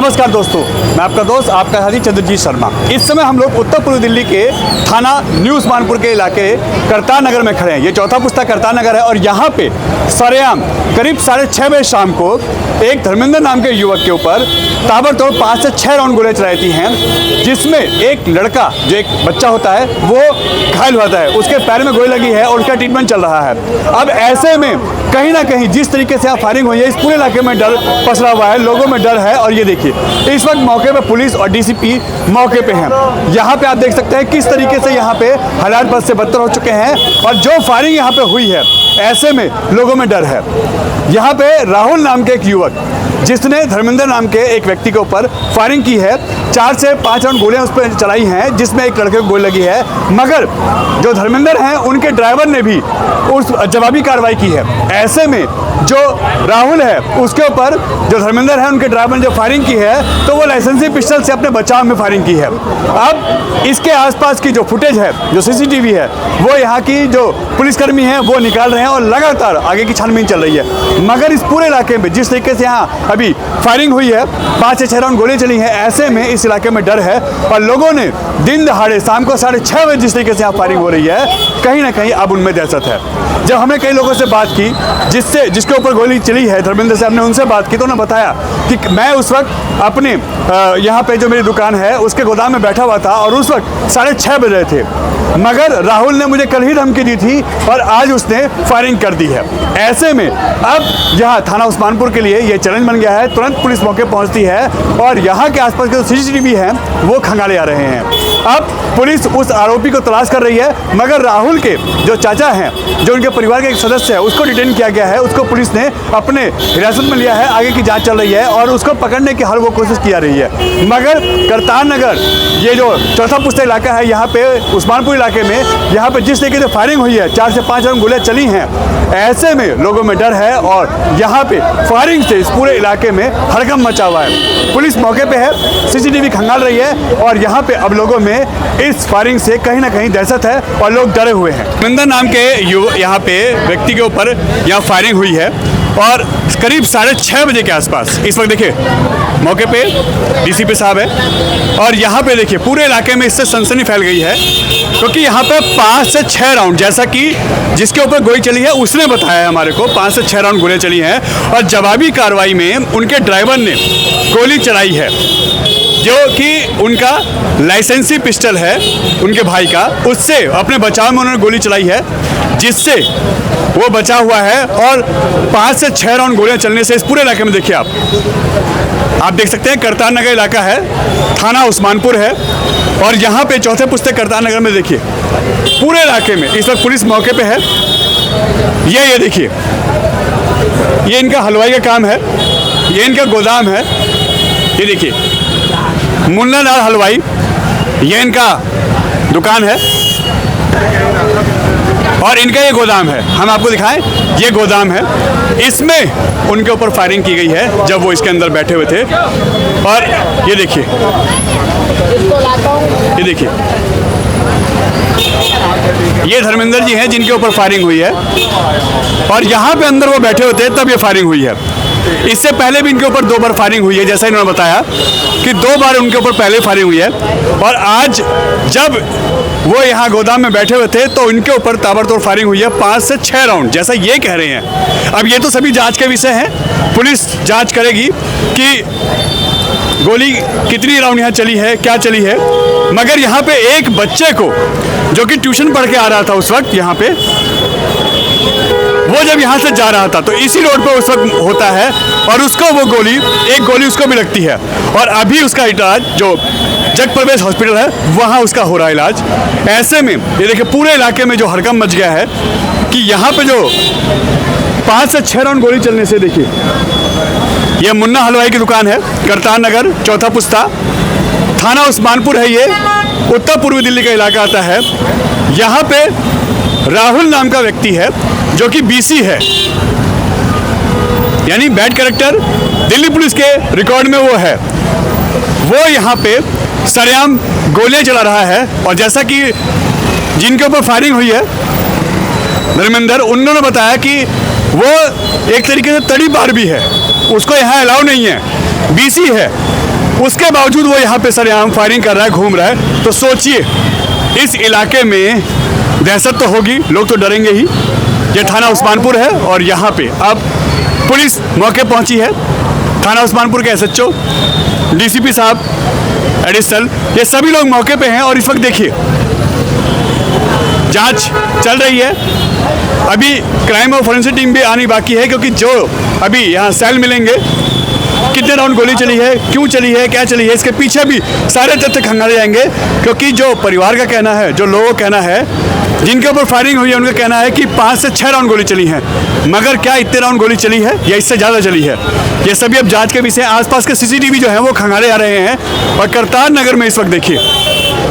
नमस्कार दोस्तों, मैं आपका दोस्त आपका साथी चंद्रजीत शर्मा। इस समय हम लोग उत्तर पूर्व दिल्ली के थाना न्यू उस्मानपुर के इलाके करतार नगर में खड़े हैं। ये चौथा पुस्ता करतार नगर है और यहाँ पे सरेआम करीब 6:30 बजे शाम को एक धर्मेंद्र नाम के युवक के ऊपर ताबड़तोड़ 5 से 6 राउंड गोलियां चलाई जाती हैं, जिसमें एक लड़का जो एक बच्चा होता है वो घायल होता है। उसके पैर में गोली लगी है और उसका ट्रीटमेंट चल रहा है। अब ऐसे में कहीं ना कहीं जिस तरीके से यहाँ फायरिंग हुई है, इस पूरे इलाके में डर पसरा हुआ है, लोगों में डर है। और ये देखिए इस वक्त मौके पे पुलिस और डीसीपी मौके पे हैं। यहाँ पे आप देख सकते हैं किस तरीके से यहाँ पे हालात बद से बदतर हो चुके हैं और जो फायरिंग यहाँ पे हुई है ऐसे में लोगों में डर है। यहाँ पे राहुल नाम के एक युवक जिसने धर्मेंद्र नाम के एक व्यक्ति के ऊपर फायरिंग की है, 4 से 5 राउंड गोलियां उस पर चलाई हैं, जिसमें एक लड़के को गोली लगी है। मगर जो धर्मेंद्र हैं उनके ड्राइवर ने भी उस जवाबी कार्रवाई की है। ऐसे में जो राहुल है उसके ऊपर जो धर्मेंद्र है उनके ड्राइवर ने जो फायरिंग की है तो वो लाइसेंसी पिस्टल से अपने बचाव में फायरिंग की है। अब इसके आसपास की जो फुटेज है, जो सीसीटीवी है, वो यहाँ की जो पुलिसकर्मी हैं वो निकाल रहे हैं और लगातार आगे की छानबीन चल रही है। मगर इस पूरे इलाके में जिस तरीके से यहाँ अभी फायरिंग हुई है, 5 से 6 राउंड गोली चली हैं, ऐसे में इस इलाके में डर है और लोगों ने दिन दहाड़े शाम को 6:30 बजे जिस तरीके से यहाँ फायरिंग हो रही है, कहीं ना कहीं अब उनमें दहशत है। जब हमने कई लोगों से बात की जिसके ऊपर गोली चली है धर्मेंद्र से, हमने उनसे बात की तो उन्होंने बताया कि मैं उस वक्त अपने यहाँ पे जो मेरी दुकान है उसके गोदाम में बैठा हुआ था और उस वक्त 6:30 बज रहे थे, मगर राहुल ने मुझे कल ही धमकी दी थी और आज उसने फायरिंग कर दी है। ऐसे में अब यहाँ थाना उस्मानपुर के लिए ये चैलेंज बन गया है। तुरंत पुलिस मौके पहुँचती है और यहाँ के आसपास के जो सीसीटीवी हैं वो खंगाले आ रहे हैं। अब पुलिस उस आरोपी को तलाश कर रही है, मगर राहुल के जो चाचा हैं, जो उनके परिवार के एक सदस्य है, उसको डिटेन किया गया है। उसको पुलिस ने अपने हिरासत में लिया है। आगे की जांच चल रही है और उसको पकड़ने की हर वो कोशिश की जा रही है। मगर करतार नगर ये जो चौथा पुस्ता इलाका है, यहाँ पे उस्मानपुर इलाके में यहाँ पे जिस तरीके से फायरिंग हुई है, 4 से 5 राउंड गोलियां चली हैं, ऐसे में लोगों में डर है और यहाँ पे फायरिंग से इस पूरे इलाके में हड़कंप मचा हुआ है। पुलिस मौके पे है, सीसीटीवी खंगाल रही है और यहाँ पे अब लोगों में इस फायरिंग से कहीं ना कहीं दहशत है और लोग डरे हुए हैं। धर्मेंद्र नाम के यहाँ पे व्यक्ति के ऊपर यहाँ फायरिंग हुई है और करीब 6:30 बजे के आसपास इस वक्त देखिए मौके पे डीसीपी साहब है और यहाँ पे देखिए पूरे इलाके में इससे सनसनी फैल गई है, क्योंकि यहाँ पे 5 से 6 राउंड, जैसा कि जिसके ऊपर गोली चली है उसने बताया है हमारे को, 5 से 6 राउंड गोलियां चली हैं और जवाबी कार्रवाई में उनके ड्राइवर ने गोली चलाई है, जो कि उनका लाइसेंसी पिस्टल है उनके भाई का, उससे अपने बचाव में उन्होंने गोली चलाई है, जिससे वो बचा हुआ है। और 5 से 6 राउंड गोलियां चलने से इस पूरे इलाके में देखिए आप देख सकते हैं करतार नगर इलाका है, थाना उस्मानपुर है और यहाँ पे चौथे पुस्ते करतार नगर में देखिए पूरे इलाके में इस वक्त पुलिस मौके पे है। ये देखिए ये इनका हलवाई का काम है, ये इनका गोदाम है। ये देखिए मुन्ना लाल हलवाई, ये इनका दुकान है और इनका ये गोदाम है। हम आपको दिखाएं, ये गोदाम है, इसमें उनके ऊपर फायरिंग की गई है जब वो इसके अंदर बैठे हुए थे। और ये देखिए ये धर्मेंद्र जी हैं जिनके ऊपर फायरिंग हुई है और यहाँ पे अंदर वो बैठे होते तब ये फायरिंग हुई है। इससे पहले भी इनके ऊपर 2 बार फायरिंग हुई है, जैसा इन्होंने बताया कि 2 बार उनके ऊपर पहले फायरिंग हुई है। और आज जब वो यहाँ गोदाम में बैठे हुए थे तो इनके ऊपर ताबड़तोड़ फायरिंग हुई है 5 से 6 राउंड, जैसा ये कह रहे हैं। अब ये तो सभी जांच के विषय हैं, पुलिस जांच करेगी कि गोली कितनी राउंड यहाँ चली है, क्या चली है। मगर यहाँ पे एक बच्चे को जो कि ट्यूशन पढ़ के आ रहा था उस वक्त यहाँ पे, वो जब यहाँ से जा रहा था तो इसी रोड पर उस वक्त होता है और उसको वो एक गोली उसको भी लगती है और अभी उसका इलाज जो जगप्रवेश हॉस्पिटल है वहाँ उसका हो रहा है इलाज। ऐसे में ये देखिए पूरे इलाके में जो हड़कंप मच गया है कि यहाँ पे जो 5 से 6 राउंड गोली चलने से देखिए ये मुन्ना हलवाई की दुकान है, करतार नगर चौथा पुस्ता, थाना उस्मानपुर है, ये उत्तर पूर्वी दिल्ली का इलाका आता है। यहाँ पे राहुल नाम का व्यक्ति है जो कि बीसी है, यानी बैड कैरेक्टर, दिल्ली पुलिस के रिकॉर्ड में वो है। वो यहाँ पे सरेआम गोलियां चला रहा है और जैसा कि जिनके ऊपर फायरिंग हुई है धर्मेंद्र, उन्होंने बताया कि वो एक तरीके से तड़ी पार भी है, उसको यहाँ अलाउ नहीं है BC है, उसके बावजूद वो यहाँ पे सरेआम फायरिंग कर रहा है, घूम रहा है। तो सोचिए इस इलाके में दहशत तो होगी, लोग तो डरेंगे ही। ये थाना उस्मानपुर है और यहाँ पे अब पुलिस मौके पहुँची है। थाना उस्मानपुर के SHO, DCP साहब, एडिशनल, ये सभी लोग मौके पे हैं। और इस वक्त देखिए जांच चल रही है। अभी क्राइम और फोरेंसिक टीम भी आनी बाकी है, क्योंकि जो अभी यहाँ सेल मिलेंगे, कितने राउंड गोली चली है, क्यों चली है, क्या चली है, इसके पीछे भी सारे तथ्य खंगाले जाएंगे। क्योंकि जो परिवार का कहना है, जो लोगों का कहना है, जिनके ऊपर फायरिंग हुई है, उनका कहना है कि 5 से 6 राउंड गोली चली है। मगर क्या इतने राउंड गोली चली है या इससे ज़्यादा चली है, ये सभी अब जांच के विषय। आसपास के CCTV जो है वो खंगाले जा रहे हैं। और करतार नगर में इस वक्त देखिए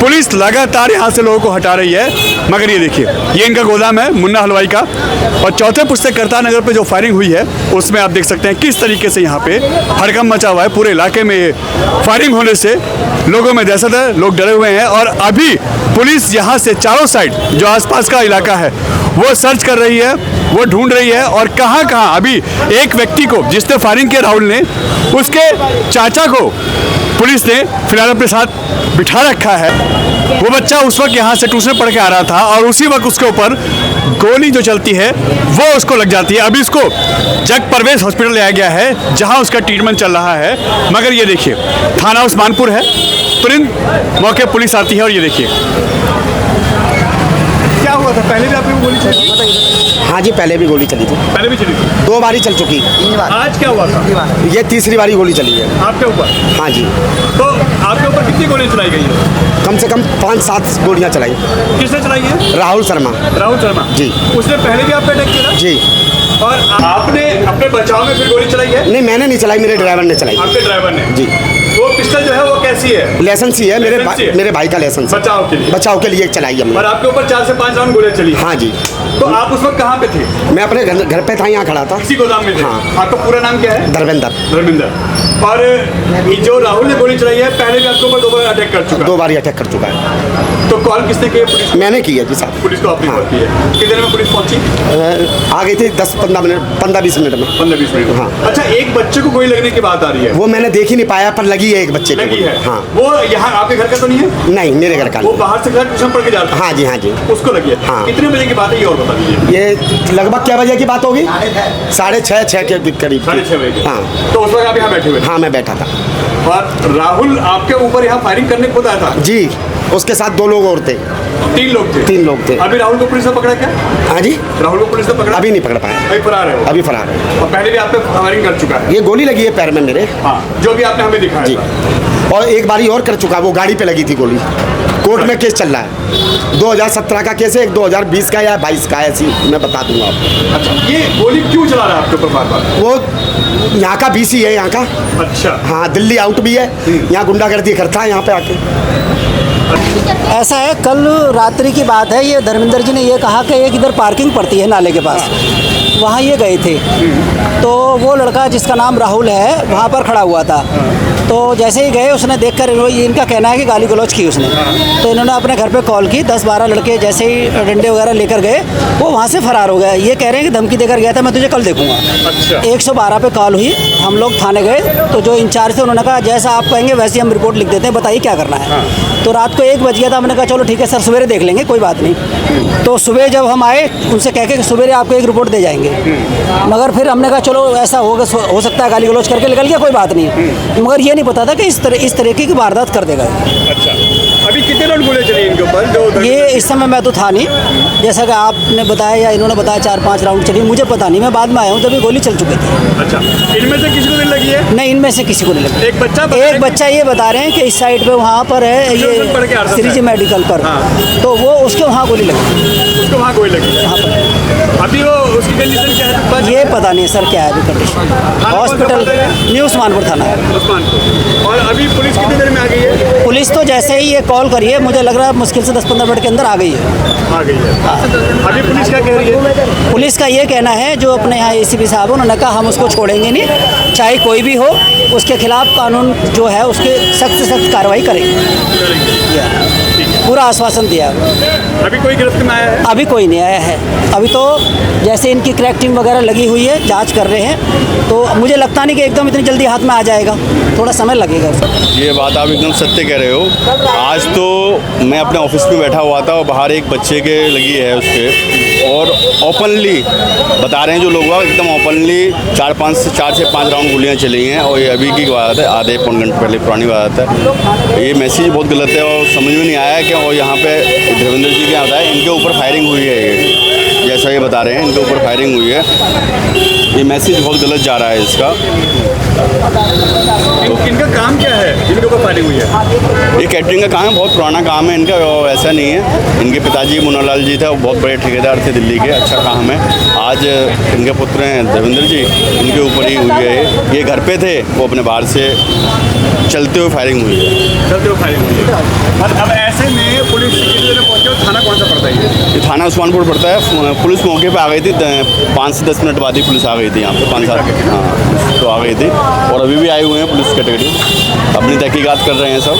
पुलिस लगातार यहाँ से लोगों को हटा रही है। मगर ये देखिए, ये इनका गोदाम है मुन्ना हलवाई का। और चौथे पुस्ते करतार नगर पे जो फायरिंग हुई है उसमें आप देख सकते हैं किस तरीके से यहाँ पे हड़कंप मचा हुआ है। पूरे इलाके में फायरिंग होने से लोगों में दहशत है, लोग डरे हुए हैं। और अभी पुलिस यहाँ से चारों साइड जो आसपास का इलाका है वो सर्च कर रही है, वो ढूंढ रही है। और कहाँ कहाँ अभी एक व्यक्ति को जिसने फायरिंग किया, राहुल ने, उसके चाचा को पुलिस ने फिलहाल अपने साथ बिठा रखा है। वो बच्चा उस वक्त यहाँ से ट्यूशन पढ़ के आ रहा था और उसी वक्त उसके ऊपर गोली जो चलती है वो उसको लग जाती है। अभी इसको जग परवेज हॉस्पिटल ले आया गया है जहाँ उसका ट्रीटमेंट चल रहा है। मगर ये देखिए थाना उस्मानपुर है, तुरंत मौके पुलिस आती है। और ये देखिए क्या हुआ था, पहले भी आपने गोली चली? हाँ जी, पहले भी गोली चली थी। पहले भी चली थी? 2 बारी चल चुकी। 3 बार। आज क्या हुआ था? ये तीसरी बारी गोली चली है आपके ऊपर? हाँ जी। तो आपके ऊपर कितनी गोलियां चलाई गई है? कम से कम 5-7 गोलियां चलाई। किसने चलाई है? राहुल शर्मा। राहुल शर्मा जी। उसने पहले भी आप पे अटैक किया? जी। और आपने अपने बचाव में फिर गोली चलाई है? नहीं, मैंने नहीं चलाई, मेरे ड्राइवर ने चलाई। आपके ड्राइवर ने? जी। वो पिस्टल जो है वो कैसी है? लाइसेंस ही है, लाइसेंस ही है? मेरे भाई का लाइसेंस है। बचाव के लिए चलाई हमने। और आपके ऊपर 4 से 5 राउंड गोलियां चली? हाँ जी। तो आप उस वक्त कहाँ पे थे? मैं अपने घर पे था, यहाँ खड़ा था। इसी गोदाम में थे? हाँ। आपका पूरा नाम क्या है? धर्मेंद्र। और ये जो राहुल ने गोली चलाई है पहले भी आपके ऊपर 2 बार अटैक कर चुका है? 2 बारी अटैक कर चुका है। तो कॉल किसने की? पुलिस? मैंने की है जी साहब। पुलिस को आपने कॉल की है? कितने देर में पुलिस पहुंची? आ गई थी 10-15 मिनट, 15-20 मिनट में। 15-20 मिनट? हाँ। अच्छा, एक बच्चे को गोली लगने की बात आ रही है? वो मैंने देख ही नहीं पाया, पर लगी है एक बच्चे को। लगी है? हाँ। वो यहाँ आपके घर का तो नहीं है? नहीं, मेरे घर का वो नहीं। बाहर से घर ट्यूशन पढ़ के जाता है? हाँ जी, हाँ जी। उसको लगी है? हाँ। कितने बजे की बात है ये और बता दीजिए? ये लगभग क्या बजे की बात होगी? 6:30 के करीब। 6:30 बजे? हाँ। तो उस वक्त आप यहाँ बैठे हुए थे? हाँ, मैं बैठा था। और राहुल आपके ऊपर यहाँ फायरिंग करने खुद आया था? जी, उसके साथ 2 लोग और थे। 3 लोग थे? 3 लोग थे। अभी राहुल को पुलिस ने पकड़ा क्या? हाँ जी। राहुल को पुलिस ने पकड़ा? अभी नहीं पकड़ पाया। अभी फरार है वो? अभी फरार है। और पहले भी आप पे फायरिंग कर चुका है? ये गोली लगी है पैर में मेरे। हाँ, जो भी आपने हमें दिखाया जी। था। और एक बारी और कर चुका, वो गाड़ी पे लगी थी गोली। कोर्ट में केस चल रहा है। 2017 का केस है, एक 2020 का या 22 का, ऐसी मैं बता दूंगा आपको। अच्छा, ये गोली क्यों चला रहा है आपके ऊपर बार-बार? वो यहाँ का BC है, यहाँ का। अच्छा। हाँ, दिल्ली आउट भी है, यहाँ गुंडागर्दी करता है यहाँ पे आके। ऐसा है, कल रात्रि की बात है। ये धर्मेंद्र जी ने ये कहा कि एक इधर पार्किंग पड़ती है नाले के पास, वहाँ ये गए थे। तो वो लड़का जिसका नाम राहुल है वहाँ पर खड़ा हुआ था। तो जैसे ही गए, उसने देखकर, ये इनका कहना है कि गाली गलौज की उसने। तो इन्होंने अपने घर पे कॉल की, 10-12 लड़के जैसे ही डंडे वगैरह लेकर गए, वो वहाँ से फरार हो गया। ये कह रहे हैं कि धमकी देकर गया था, मैं तुझे कल देखूंगा। अच्छा। 112 पे कॉल हुई, हम लोग थाने गए। तो जो इंचार्ज थे उन्होंने कहा जैसा आप कहेंगे वैसे हम रिपोर्ट लिख देते हैं, बताइए क्या करना है। तो रात को 1 बज गया था, हमने कहा चलो ठीक है सर, सवेरे देख लेंगे, कोई बात नहीं। तो सुबह जब हम आए, उनसे कह के सवेरे आपको एक रिपोर्ट दे जाएंगे। मगर फिर हमने कहा चलो ऐसा होगा, हो सकता है गाली गलौज करके निकल गया, कोई बात नहीं। मगर ये नहीं पता था कि इस तरीके की वारदात कर देगा। अच्छा, अभी कितने राउंड गोली चली इनके ऊपर? जो ये इस समय मैं तो था नहीं, जैसा कि आपने बताया या इन्होंने बताया 4-5 राउंड चली, मुझे पता नहीं, मैं बाद में आया हूँ जब ये गोली चल चुकी थी। अच्छा, इनमें से किसी को नहीं लगी है? नहीं, इनमें से किसी को नहीं लगी। एक बच्चा ये बता रहे हैं कि इस साइड पे वहाँ पर है, ट्यूशन पढ़ के आता ये था। श्रीजी मेडिकल पर। हाँ। तो वो उसके वहाँ गोली लगी। उसको वहाँ गोली लगी है? वहाँ पर अभी वो उसकी कंडीशन क्या है? ये पता नहीं सर क्या है अभी कंडीशन। हॉस्पिटल न्यू उस्मानपुर थाना है। उस्मानपुर। और अभी पुलिस कितनी देर में आ गई है? पुलिस तो जैसे ही ये कॉल करिए, मुझे लग रहा है मुश्किल से 10-15 मिनट के अंदर आ गई है। आ गई है। अभी पुलिस क्या कह रही है? पुलिस का ये कहना है, जो अपने यहाँ ACP साहब, उन्होंने कहा हम उसको छोड़ेंगे नहीं, चाहे कोई भी हो, उसके खिलाफ कानून जो है उसके सख्त से सख्त कार्रवाई करेंगे। पूरा आश्वासन दिया। अभी कोई गिरफ्त में आया है? अभी कोई नहीं आया है। अभी तो जैसे इनकी क्रैक टीम वगैरह लगी हुई है, जांच कर रहे हैं, तो मुझे लगता नहीं कि एकदम इतनी जल्दी हाथ में आ जाएगा, थोड़ा समय लगेगा। ये बात आप एकदम सत्य कह रहे हो। आज तो मैं अपने ऑफिस में बैठा हुआ था और बाहर एक बच्चे के लगी है उसके, और ओपनली बता रहे हैं जो लोग एकदम ओपनली 4 से 5 राउंड गोलियाँ चली हैं, और ये अभी की बात है, आधे पौन घंटे पहले पुरानी बात है। ये मैसेज बहुत गलत है और समझ में नहीं आया कि और यहाँ पे धर्मेंद्र जी क्या होता है, इनके ऊपर फायरिंग हुई है। ये जैसा ये बता रहे हैं इनके ऊपर फायरिंग हुई है। ये मैसेज बहुत गलत जा रहा है इसका। इनका काम क्या है जिनके ऊपर फायरिंग हुई है? ये कैटरिंग का काम है, बहुत पुराना काम है इनका, और ऐसा नहीं है। इनके पिताजी मुन्नालाल जी थे, वो बहुत बड़े ठेकेदार थे दिल्ली के, अच्छा काम है। आज इनके पुत्र हैं धर्मेंद्र जी, इनके ऊपर ही हुई है। ये घर पे थे, वो अपने बाहर से चलते हुए फायरिंग हुई है। चलते हुए फायरिंग हुई है। और अब ऐसे में पुलिस कितनी देर में पहुंचे और थाना कौन सा पड़ता है? ये थाना उस्मानपुर पड़ता है। पुलिस मौके पे आ गई थी, 5 से 10 मिनट बाद ही पुलिस आ गई थी यहाँ पे, 5-7 हाँ तो आ गई थी, और अभी भी आए हुए हैं पुलिस कैटेगरी, अपनी तहकीकात कर रहे हैं सब।